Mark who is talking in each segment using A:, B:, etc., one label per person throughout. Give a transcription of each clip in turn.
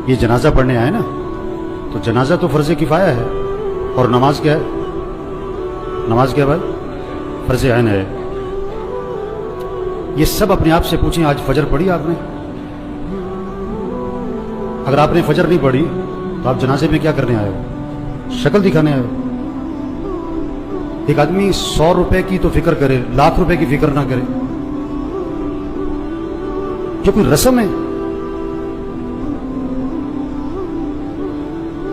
A: یہ جنازہ پڑھنے آئے نا، تو جنازہ تو فرض کفایہ ہے، اور نماز کیا ہے؟ نماز کیا بھائی؟ فرض عین ہے۔ یہ سب اپنے آپ سے پوچھیں، آج فجر پڑھی آپ نے؟ اگر آپ نے فجر نہیں پڑھی تو آپ جنازے میں کیا کرنے آئے ہو؟ شکل دکھانے آئے ہو۔ ایک آدمی 100 روپے کی تو فکر کرے، لاکھ روپے کی فکر نہ کرے، جو کوئی رسم ہے۔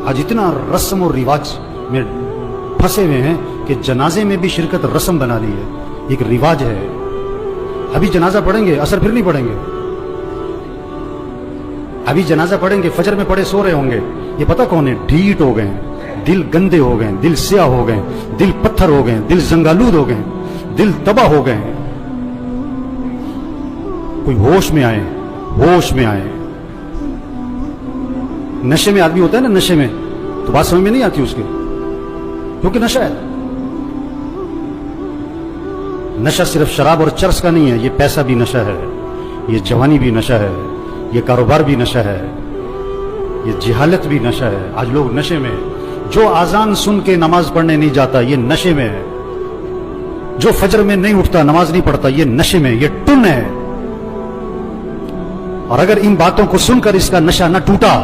A: آج اتنا رسم اور رواج میں پھنسے ہوئے ہیں کہ جنازے میں بھی شرکت رسم بنا لی ہے، ایک رواج ہے۔ ابھی جنازہ پڑھیں گے، اثر پھر نہیں پڑھیں گے۔ ابھی جنازہ پڑھیں گے، فجر میں پڑھے سو رہے ہوں گے، یہ پتہ کون ہے؟ ڈھیٹ ہو گئے ہیں، دل گندے ہو گئے ہیں، دل سیاہ ہو گئے ہیں، دل پتھر ہو گئے ہیں، دل زنگالود ہو گئے ہیں، دل تباہ ہو گئے ہیں۔ کوئی ہوش میں آئے، ہوش میں آئے۔ نشے میں آدمی ہوتا ہے نا، نشے میں تو بات سمجھ میں نہیں آتی اس کے، کیونکہ نشہ ہے۔ نشہ صرف شراب اور چرس کا نہیں ہے، یہ پیسہ بھی نشہ ہے، یہ جوانی بھی نشہ ہے، یہ کاروبار بھی نشہ ہے، یہ جہالت بھی نشہ ہے۔ آج لوگ نشے میں، جو اذان سن کے نماز پڑھنے نہیں جاتا یہ نشے میں ہے، جو فجر میں نہیں اٹھتا نماز نہیں پڑھتا یہ نشے میں، یہ ٹن ہے۔ اور اگر ان باتوں کو سن کر اس کا نشہ نہ ٹوٹا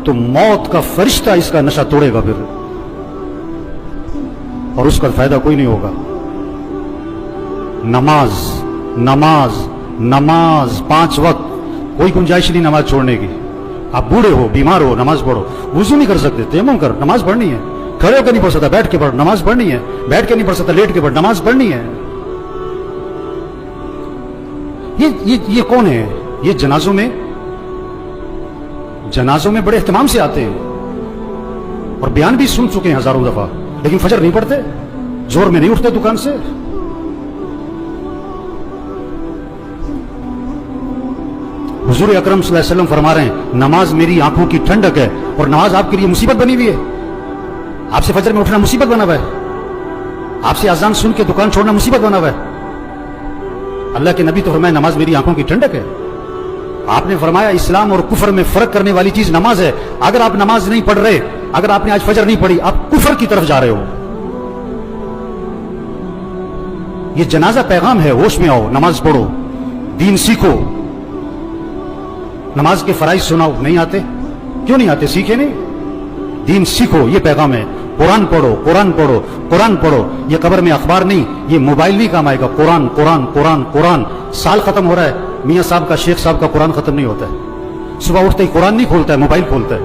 A: تو موت کا فرشتہ اس کا نشہ توڑے گا پھر، اور اس کا فائدہ کوئی نہیں ہوگا۔ نماز نماز نماز 5 وقت، کوئی گنجائش نہیں نماز چھوڑنے کی۔ آپ بوڑھے ہو، بیمار ہو، نماز پڑھو۔ وضو نہیں کر سکتے، تیمم کر، نماز پڑھنی ہے۔ کھڑے ہو کے نہیں پڑھ سکتا، بیٹھ کے پڑھ، نماز پڑھنی ہے۔ بیٹھ کے نہیں پڑھ سکتا، لیٹ کے پڑھ، نماز پڑھنی ہے۔ یہ کون ہے؟ یہ جنازوں میں بڑے اہتمام سے آتے ہیں اور بیان بھی سن چکے ہیں ہزاروں دفعہ، لیکن فجر نہیں پڑھتے، زور میں نہیں اٹھتے دکان سے۔ حضور اکرم صلی اللہ علیہ وسلم فرما رہے ہیں نماز میری آنکھوں کی ٹھنڈک ہے، اور نماز آپ کے لیے مصیبت بنی ہوئی ہے۔ آپ سے فجر میں اٹھنا مصیبت بنا ہوا ہے، آپ سے اذان سن کے دکان چھوڑنا مصیبت بنا ہوا ہے۔ اللہ کے نبی تو فرمایا نماز میری آنکھوں کی ٹھنڈک ہے۔ آپ نے فرمایا اسلام اور کفر میں فرق کرنے والی چیز نماز ہے۔ اگر آپ نماز نہیں پڑھ رہے، اگر آپ نے آج فجر نہیں پڑھی، آپ کفر کی طرف جا رہے ہو۔ یہ جنازہ پیغام ہے، ہوش میں آؤ، نماز پڑھو، دین سیکھو۔ نماز کے فرائض سناؤ، نہیں آتے؟ کیوں نہیں آتے؟ سیکھے نہیں؟ دین سیکھو، یہ پیغام ہے۔ قرآن پڑھو، قرآن پڑھو، قرآن پڑھو۔ یہ قبر میں اخبار نہیں، یہ موبائل نہیں کام آئے گا۔ قرآن قرآن قرآن قرآن۔ سال ختم ہو رہا ہے، میاں صاحب کا، شیخ صاحب کا قرآن ختم نہیں ہوتا ہے۔ صبح اٹھتے ہی قرآن نہیں کھولتا ہے، موبائل کھولتا ہے۔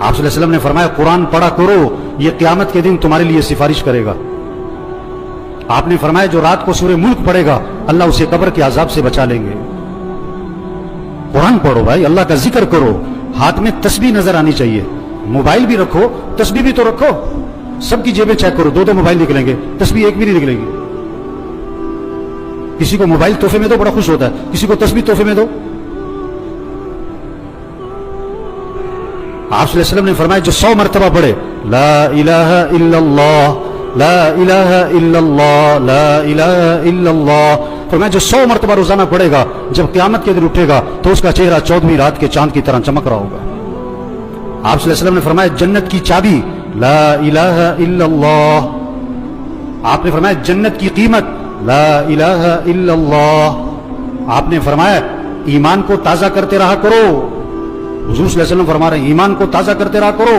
A: آپ صلی اللہ علیہ وسلم نے فرمایا قرآن پڑھا کرو، یہ قیامت کے دن تمہارے لیے سفارش کرے گا۔ آپ نے فرمایا جو رات کو سورہ ملک پڑھے گا اللہ اسے قبر کے عذاب سے بچا لیں گے۔ قرآن پڑھو بھائی، اللہ کا ذکر کرو، ہاتھ میں تسبیح نظر آنی چاہیے۔ موبائل بھی رکھو، تسبیح بھی تو رکھو۔ سب کی جیبیں چیک کرو، 2 موبائل نکلیں گے، تسبیح ایک بھی نہیں نکلے گی۔ کسی کو موبائل تحفے میں دو، بڑا خوش ہوتا ہے، کسی کو تسبیح تحفے میں دو۔ آپ صلی اللہ علیہ وسلم نے فرمایا جو 100 مرتبہ پڑھے لا الہ الا اللہ لا الہ الا اللہ لا الہ الا اللہ، فرمایا جو 100 مرتبہ روزانہ پڑھے گا، جب قیامت کے دن اٹھے گا تو اس کا چہرہ 14ویں رات کے چاند کی طرح چمک رہا ہوگا۔ آپ صلی اللہ علیہ وسلم نے فرمایا جنت کی چابی لا الہ الا اللہ۔ آپ نے فرمایا جنت کی قیمت لا الہ الا اللہ۔ آپ نے فرمایا ایمان کو تازہ کرتے رہا کرو۔ حضور صلی اللہ علیہ وسلم فرما رہے ہیں ایمان کو تازہ کرتے رہا کرو،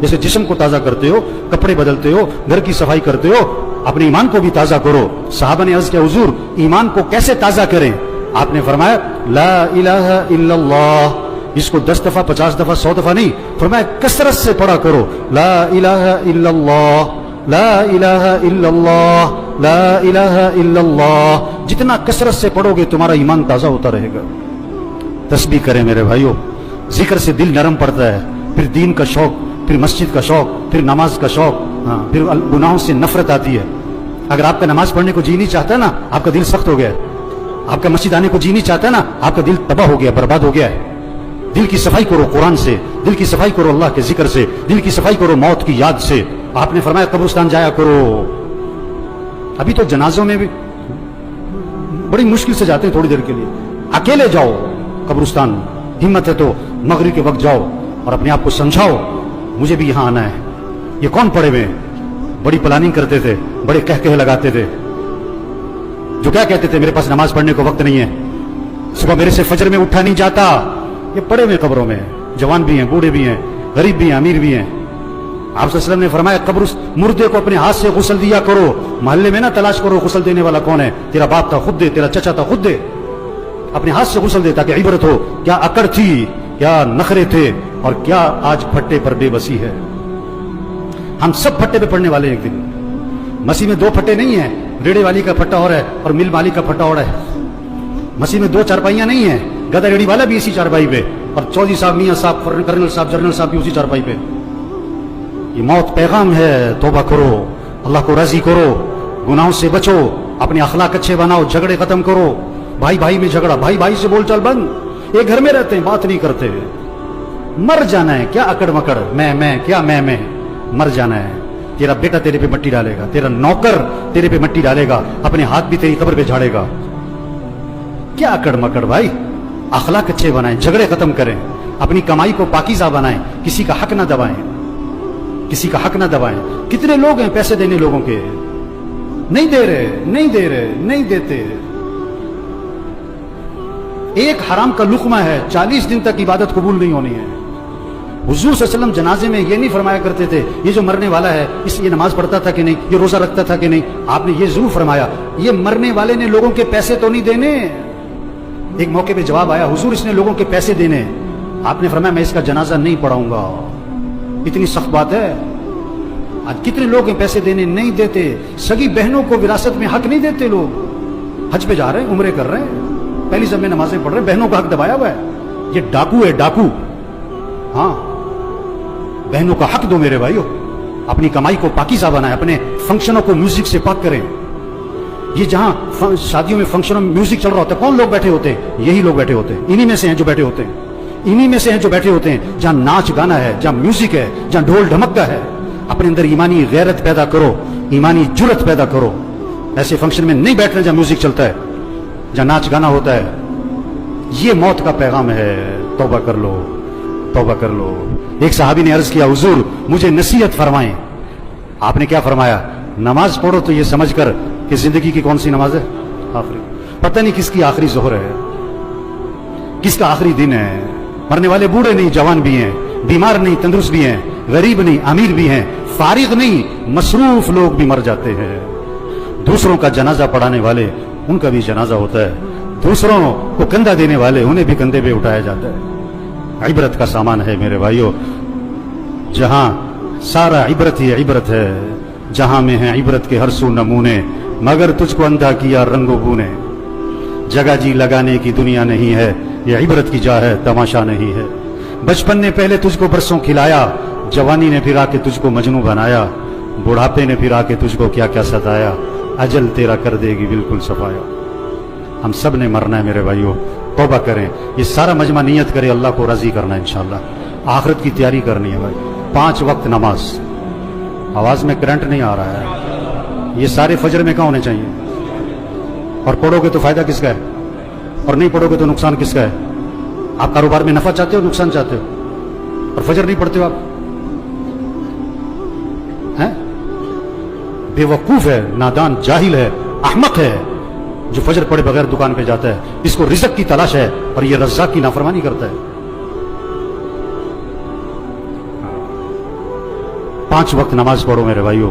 A: جیسے جسم کو تازہ کرتے ہو، کپڑے بدلتے ہو، گھر کی صفائی کرتے ہو، اپنے ایمان کو بھی تازہ کرو۔ صحابہ نے عرض کیا حضور ایمان کو کیسے تازہ کریں؟ آپ نے فرمایا لا الہ الا اللہ، اس کو 10 دفعہ 50 دفعہ 100 دفعہ نہیں، فرمایا کثرت سے پڑھا کرو لا الہ الا اللہ لا الہ الا اللہ لا الہ الا اللہ۔ جتنا کثرت سے پڑھو گے تمہارا ایمان تازہ ہوتا رہے گا۔ تسبیح کریں میرے بھائیوں، ذکر سے دل نرم پڑتا ہے، پھر دین کا شوق، پھر مسجد کا شوق، پھر نماز کا شوق، پھر گناہوں سے نفرت آتی ہے۔ اگر آپ کا نماز پڑھنے کو جی نہیں چاہتا ہے نا، آپ کا دل سخت ہو گیا ہے۔ آپ کا مسجد آنے کو جی نہیں چاہتا ہے نا، آپ کا دل تباہ ہو گیا، برباد ہو گیا ہے۔ دل کی صفائی کرو قرآن سے، دل کی صفائی کرو اللہ کے ذکر سے، دل کی صفائی کرو موت کی یاد سے۔ آپ نے فرمایا قبرستان جایا کرو۔ ابھی تو جنازوں میں بھی بڑی مشکل سے جاتے ہیں، تھوڑی دیر کے لیے اکیلے جاؤ قبرستان، हिम्मत है तो मगरिब के वक्त जाओ और अपने आप को समझाओ मुझे भी यहाँ आना है। ये कौन पड़े हुए हैं? बड़ी प्लानिंग करते थे, बड़े कह लगाते थे, जो क्या कहते थे मेरे पास नमाज पढ़ने को वक्त नहीं है, सुबह मेरे से फजर में उठा नहीं जाता। ये पड़े हुए कब्रों में, जवान भी हैं, बूढ़े भी हैं, गरीब भी हैं, अमीर भी हैं। आप सल्लल्लाहु अलैहि वसल्लम ने फरमाया कब्र मुर्दे को अपने हाथ से गुस्ल दिया करो, मोहल्ले में ना तलाश करो गुस्ल देने वाला कौन है, तेरा बाप था खुद दे, तेरा चचा था खुद दे, अपने हाथ से गुस्ल दे ताकि इबरत हो क्या अकड़ थी, क्या नखरे थे और क्या आज फट्टे पर बेबसी है। हम सब फट्टे पे पड़ने वाले हैं एक दिन। मसीह में दो फट्टे नहीं है, रेड़े वाली का फट्टा और है और मिल मालिक का फट्टा और है। मसीह में दो चारपाइयां नहीं है, गधा रेड़ी वाला भी इसी चारपाई पे और चौधरी साहब, मियां साहब, कर्नल साहब, जनरल साहब भी उसी चारपाई पे। ये मौत पैगाम है, तौबा करो, अल्लाह को राजी करो, गुनाहों से बचो, अपने अखलाक अच्छे बनाओ, झगड़े खत्म करो। भाई भाई में झगड़ा, भाई भाई से बोलचाल बंद, एक घर में रहते हैं बात नहीं करते। मर जाना है, क्या अकड़ मकड़, मैं क्या मैं, मर जाना है। तेरा बेटा तेरे पे मट्टी डालेगा, तेरा नौकर तेरे पे मट्टी डालेगा, अपने हाथ भी तेरी कब्र पे झाड़ेगा। क्या अकड़ मकड़ भाई, अखलाक अच्छे बनाएं, झगड़े खत्म करें, अपनी कमाई को पाकीज़ा बनाएं, किसी का हक ना दबाएं, किसी का हक ना दबाएं। कितने लोग हैं पैसे देने लोगों के, नहीं दे रहे, नहीं दे रहे, नहीं देते। एक हराम का लुकमा है, 40 दिन तक इबादत कबूल नहीं होनी है। हुजूर सल्लल्लाहु अलैहि वसल्लम जनाजे में ये नहीं फरमाया करते थे ये जो मरने वाला है इस ये नमाज पढ़ता था कि नहीं, ये रोजा रखता था कि नहीं। आपने ये जरूर फरमाया ये मरने वाले ने लोगों के पैसे तो नहीं देने। एक मौके पे जवाब आया, हुजूर इसने लोगों के पैसे देने। आपने फरमाया मैं इसका जनाजा नहीं पढ़ाऊंगा। इतनी सख्त बात है। आज कितने लोग हैं पैसे देने नहीं देते, सगी बहनों को विरासत में हक नहीं देते। लोग हज पे जा रहे हैं, उम्रे कर रहे हैं, पहली सब में नमाजें पढ़ रहे हैं, बहनों का हक दबाया हुआ है। ये डाकू है, डाकू। हाँ, बहनों का हक दो मेरे भाइयों, अपनी कमाई को पाकीज़ा बनाएं, अपने फंक्शनों को म्यूजिक से पाक करें। ये जहां शादियों में फंक्शनों में म्यूजिक चल रहा होता है, कौन लोग बैठे होते हैं? यही लोग बैठे होते हैं, इन्हीं में से हैं जो बैठे होते हैं, इन्हीं में से हैं जो बैठे होते हैं। जहां नाच गाना है, जहां म्यूजिक है, जहां ढोल ढमक्का है, अपने अंदर ईमानी गैरत पैदा करो, ईमानी जुर्रत पैदा करो। ऐसे फंक्शन में नहीं बैठना जहां म्यूजिक चलता है, जहां नाच गाना होता है। ये मौत का पैगाम है। तौबा कर लो, तौबा कर लो। एक सहाबी ने अर्ज किया, हुजूर मुझे नसीहत फरमाएं। आपने क्या फरमाया? नमाज पढ़ो तो ये समझकर कि जिंदगी की कौन सी नमाज है? आखिरी। पता नहीं किसकी आखिरी जोहर है, किसका आखिरी दिन है। मरने वाले बूढ़े नहीं, जवान भी हैं, बीमार नहीं, तंदुरुस्त भी हैं, गरीब नहीं, अमीर भी हैं, फारिग नहीं, मसरूफ लोग भी मर जाते हैं। दूसरों का जनाजा पढ़ाने वाले, उनका भी जनाजा होता है। दूसरों को कंधा देने वाले, उन्हें भी कंधे पे उठाया जाता है। इबरत का सामान है मेरे भाइयों, जहां सारा इबरत ही इबरत है, जहां में है इबरत के हर सू नमूने, मगर तुझको अंधा किया रंगो बूने। जगह जी लगाने की दुनिया नहीं है, ये इबरत की जा है, तमाशा नहीं है। बचपन ने पहले तुझको बरसों खिलाया, जवानी ने फिर आके तुझको मजनू बनाया, बुढ़ापे ने फिर आके तुझको क्या क्या सताया, अजल तेरा कर देगी बिल्कुल सफाया। हम सब ने मरना है मेरे भाइयों, तौबा करें। ये सारा मजमा नियत करे अल्लाह को राजी करना है इंशाअल्लाह। आखिरत की तैयारी करनी है भाई। 5 वक्त नमाज। आवाज में करंट नहीं आ रहा है। ये सारे फजर में कहाँ होने चाहिए? और पढ़ोगे तो फायदा किसका है, और नहीं पढ़ोगे तो नुकसान किसका है? आप कारोबार में नफा चाहते हो, नुकसान चाहते हो, और फजर नहीं पढ़ते हो आप? हैं? बेवकूफ है, नादान, जाहिल है, अहमक है जो फजर पढ़े बगैर दुकान पे जाता है। इसको रिज़्क की तलाश है और ये रज़्ज़ाक़ की नाफरमानी करता है। 5 वक्त नमाज पढ़ो मेरे भाइयों।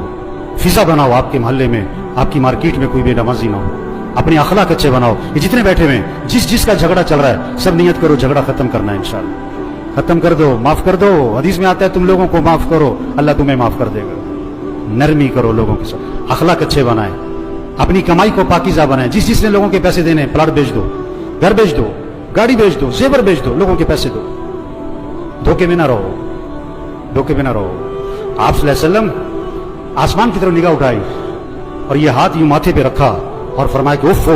A: फिजा बनाओ आपके मोहल्ले में, आपकी मार्केट में कोई भी नमाजी ना हो। अपने अखलाक अच्छे बनाओ। ये जितने बैठे हुए हैं, जिसका झगड़ा चल रहा है, सब नियत करो झगड़ा खत्म करना है इंशाअल्लाह। खत्म कर दो, माफ कर दो। हदीस में आता है तुम लोगों को माफ करो, अल्लाह तुम्हें माफ कर देगा। नरमी करो लोगों के साथ, अखलाक अच्छे बनाए, अपनी कमाई को पाकीज़ा बनाए। जिसने लोगों के पैसे देने, प्लाट बेच दो, घर बेच दो, गाड़ी बेच दो, जेवर बेच दो, लोगों के पैसे दो। धोखे में ना रहो, धोखे में ना रहो। आप सल्लल्लाहु अलैहि वसल्लम आसमान की तरफ निगाह उठाई और ये हाथ यूं माथे पे रखा और फरमाया कि उफ़ो,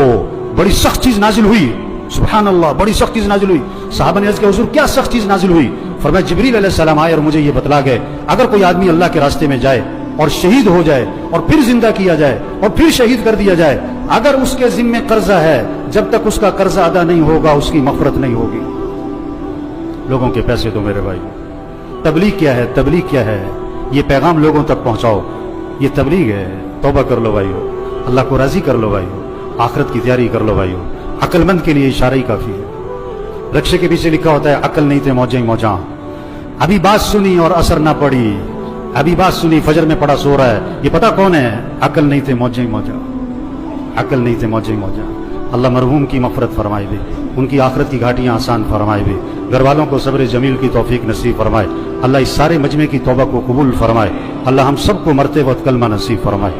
A: बड़ी सख्त चीज नाजिल हुई। सुभान अल्लाह, बड़ी सख्त चीज नाजिल हुई। साहबा ने अर्ज़ किया, हुजूर क्या सख्त चीज नाजिल हुई? फरमाया जिब्रील अलैहिस्सलाम आए और मुझे ये बतला गए, अगर कोई आदमी अल्लाह के रास्ते में जाए और शहीद हो जाए और फिर जिंदा किया जाए और फिर शहीद कर दिया जाए, अगर उसके जिम्मे कर्जा है, जब तक उसका कर्जा अदा नहीं होगा उसकी मग़फ़िरत नहीं होगी। لوگوں کے پیسے دو میرے بھائی. تبلیغ کیا ہے؟ تبلیغ کیا ہے؟ یہ پیغام لوگوں تک پہنچاؤ، یہ تبلیغ ہے. توبہ کر لو بھائیو، اللہ کو راضی کر لو بھائیو، آخرت کی تیاری کر لو بھائیو. عقل مند کے لیے اشارہ ہی کافی ہے. رکشے کے پیچھے لکھا ہوتا ہے عقل نہیں تھے موجیں ہی موجاں. ابھی بات سنی اور اثر نہ پڑی، ابھی بات سنی فجر میں پڑا سو رہا ہے. یہ پتہ کون ہے؟ عقل نہیں تھے موجیں ہی موجاں، عقل نہیں تھے موجیں ہی موجاں. اللہ مرحوم کی مغفرت فرمائے دے، ان کی آخرت کی گھاٹیاں آسان فرمائے دے، گھر والوں کو صبر جمیل کی توفیق نصیب فرمائے. اللہ اس سارے مجمع کی توبہ کو قبول فرمائے. اللہ ہم سب کو مرتے وقت کلمہ نصیب فرمائے.